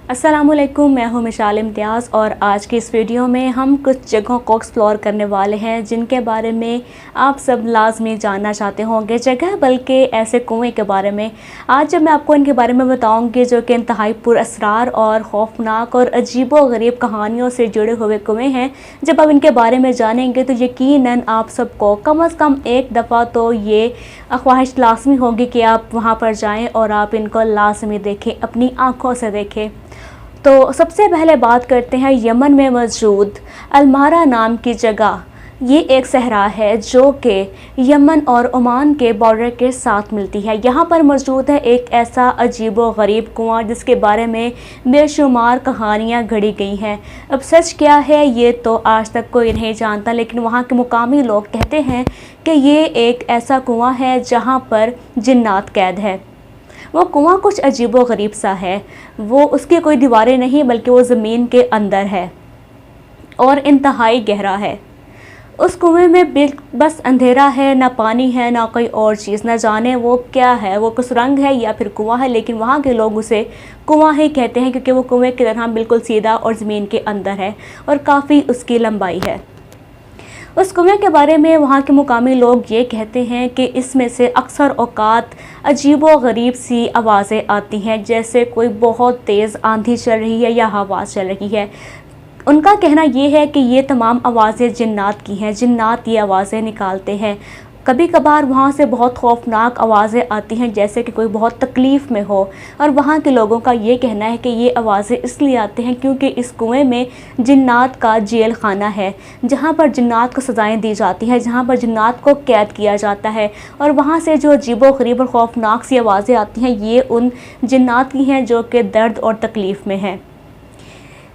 अस्सलामुअलैकुम, मैं हूं मिशाल इम्तियाज़ और आज की इस वीडियो में हम कुछ जगहों को एक्सप्लोर करने वाले हैं जिनके बारे में आप सब लाजमी जानना चाहते होंगे। जगह बल्कि ऐसे कुएं के बारे में आज जब मैं आपको इनके बारे में बताऊंगी जो कि इंतहाई पुरअसरार और खौफनाक और अजीबो-गरीब कहानियों से जुड़े हुए कुएं हैं। जब आप इनके बारे में जानेंगे तो यकीनन आप सबको कम से कम एक दफ़ा तो ये ख्वाहिश लाजमी होगी कि आप वहाँ पर जाएँ और आप इनको लाजमी देखें, अपनी आँखों से देखें। तो सबसे पहले बात करते हैं यमन में मौजूद अलमारा नाम की जगह। ये एक सहरा है जो कि यमन और ओमान के बॉर्डर के साथ मिलती है। यहाँ पर मौजूद है एक ऐसा अजीबो-गरीब कुआं जिसके बारे में बेशुमार कहानियाँ गढ़ी गई हैं। अब सच क्या है ये तो आज तक कोई नहीं जानता, लेकिन वहाँ के मुकामी लोग कहते हैं कि ये एक ऐसा कुआं है जहाँ पर जिन्नात कैद है। वो कुआं कुछ अजीबो-गरीब सा है। वो उसकी कोई दीवारें नहीं बल्कि वो ज़मीन के अंदर है और इंतहाई गहरा है। उस कुएं में बस अंधेरा है, ना पानी है ना कोई और चीज़। ना जाने वो क्या है, वो कुछ रंग है या फिर कुआं है, लेकिन वहाँ के लोग उसे कुआं ही कहते हैं क्योंकि वो कुएं की तरह बिल्कुल सीधा और ज़मीन के अंदर है और काफ़ी उसकी लंबाई है। उस कुएं के बारे में वहाँ के मुकामी लोग ये कहते हैं कि इसमें से अक्सर औक़ात अजीबो-गरीब सी आवाज़ें आती हैं, जैसे कोई बहुत तेज़ आंधी चल रही है या हवा चल रही है। उनका कहना ये है कि ये तमाम आवाज़ें जिन्नात की हैं, जिन्नात ये आवाज़ें निकालते हैं। कभी कभार वहाँ से बहुत खौफनाक आवाज़ें आती हैं जैसे कि कोई बहुत तकलीफ़ में हो, और वहाँ के लोगों का ये कहना है कि ये आवाज़ें इसलिए आती हैं क्योंकि इस कुएं में जिन्नात का जेल खाना है, जहाँ पर जिन्नात को सज़ाएँ दी जाती हैं, जहाँ पर जिन्नात को कैद किया जाता है। और वहाँ से जो अजीबो-गरीब और खौफनाक सी आवाज़ें आती हैं ये उन जिन्नात की हैं जो कि दर्द और तकलीफ़ में हैं।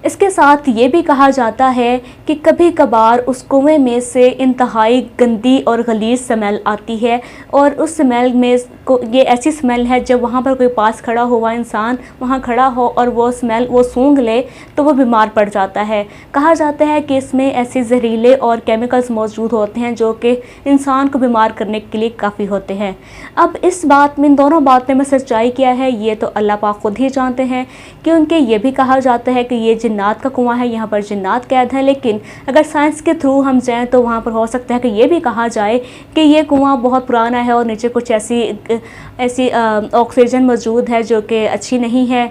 इसके साथ ये भी कहा जाता है कि कभी कभार उस कुएं में से इंतहाई गंदी और गलीज़ स्मेल आती है, और उस स्मेल में ये ऐसी स्मेल है जब वहाँ पर कोई पास खड़ा हुआ इंसान वहाँ खड़ा हो और वो स्मेल वो सूंघ ले तो वो बीमार पड़ जाता है। कहा जाता है कि इसमें ऐसे जहरीले और केमिकल्स मौजूद होते हैं जो कि इंसान को बीमार करने के लिए काफ़ी होते हैं। अब इस बात में, इन दोनों बातों में सच्चाई क्या है ये तो अल्लाह पाक खुद ही जानते हैं, क्योंकि ये भी कहा जाता है कि ये जिन्नात का कुआं है, यहाँ पर जिन्नात कैद है। लेकिन अगर साइंस के थ्रू हम जाएं तो वहाँ पर हो सकता है कि ये भी कहा जाए कि ये कुआं बहुत पुराना है और नीचे कुछ ऐसी ऑक्सीजन मौजूद है जो कि अच्छी नहीं है।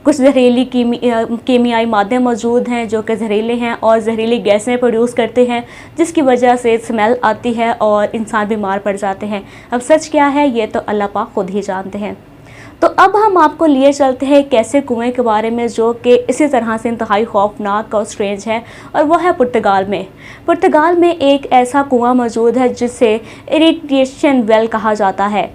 कुछ जहरीली कीमियाई मादे मौजूद हैं जो कि जहरीले हैं और जहरीली गैसें प्रोड्यूस करते हैं, जिसकी वजह से स्मेल आती है और इंसान बीमार पड़ जाते हैं। अब सच क्या है ये तो अल्लाह पाक खुद ही जानते हैं। तो अब हम आपको लिए चलते हैं एक ऐसे कुएं के बारे में जो कि इसी तरह से इंतहाई खौफनाक और स्ट्रेंज है, और वो है पुर्तगाल में। पुर्तगाल में एक ऐसा कुआं मौजूद है जिसे इरिगेशन वेल कहा जाता है।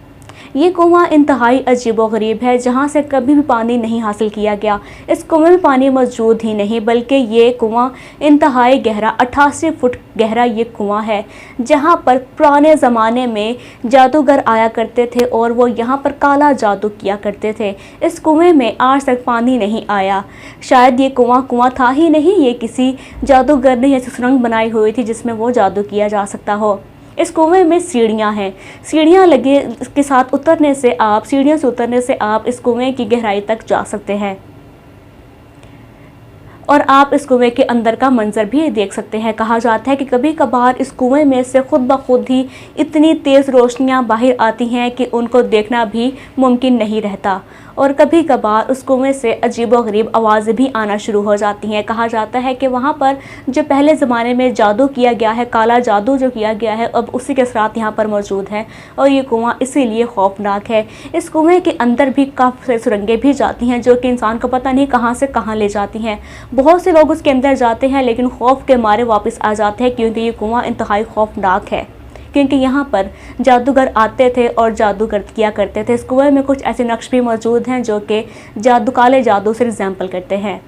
ये कुआं इंतहाई अजीबो-गरीब है जहाँ से कभी भी पानी नहीं हासिल किया गया। इस कुएं में पानी मौजूद ही नहीं बल्कि ये कुआं इंतहाई गहरा 88 फुट गहरा ये कुआं है, जहाँ पर पुराने ज़माने में जादूगर आया करते थे और वो यहाँ पर काला जादू किया करते थे। इस कुएं में आज तक पानी नहीं आया। शायद ये कुआं था ही नहीं, ये किसी जादूगर ने ऐसी सुरंग बनाई हुई थी जिसमें वो जादू किया जा सकता हो। इस कुएं में सीढ़ियां हैं, सीढ़ियां लगे के साथ सीढ़ियों से उतरने से आप इस कुएं की गहराई तक जा सकते हैं और आप इस कुएं के अंदर का मंजर भी देख सकते हैं। कहा जाता है कि कभी कभार इस कुएं में से खुद ब खुद ही इतनी तेज़ रोशनियां बाहर आती हैं कि उनको देखना भी मुमकिन नहीं रहता, और कभी कभार उस कुएं से अजीबो-गरीब आवाज़ें भी आना शुरू हो जाती हैं। कहा जाता है कि वहाँ पर जो पहले ज़माने में जादू किया गया है, काला जादू जो किया गया है, अब उसी के असरात यहाँ पर मौजूद हैं और ये कुआं इसीलिए खौफनाक है। इस कुएं के अंदर भी काफ़ी सुरंगें भी जाती हैं जो कि इंसान को पता नहीं कहाँ से कहाँ ले जाती हैं। बहुत से लोग उसके अंदर जाते हैं लेकिन खौफ के मारे वापस आ जाते हैं, क्योंकि ये कुआं इंतहाई खौफनाक है, क्योंकि यहाँ पर जादूगर आते थे और जादूगर किया करते थे। इस कुएं में कुछ ऐसे नक्श भी मौजूद हैं जो कि काले जादू से रिजेंपल करते हैं।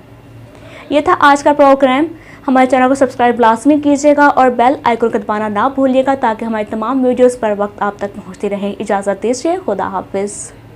ये था आज का प्रोग्राम। हमारे चैनल को सब्सक्राइब लाजमी कीजिएगा और बेल आइकन को दबाना ना भूलिएगा ताकि हमारी तमाम वीडियोस पर वक्त आप तक पहुँचती रहें। इजाज़त दीजिए, खुदा हाफिज़।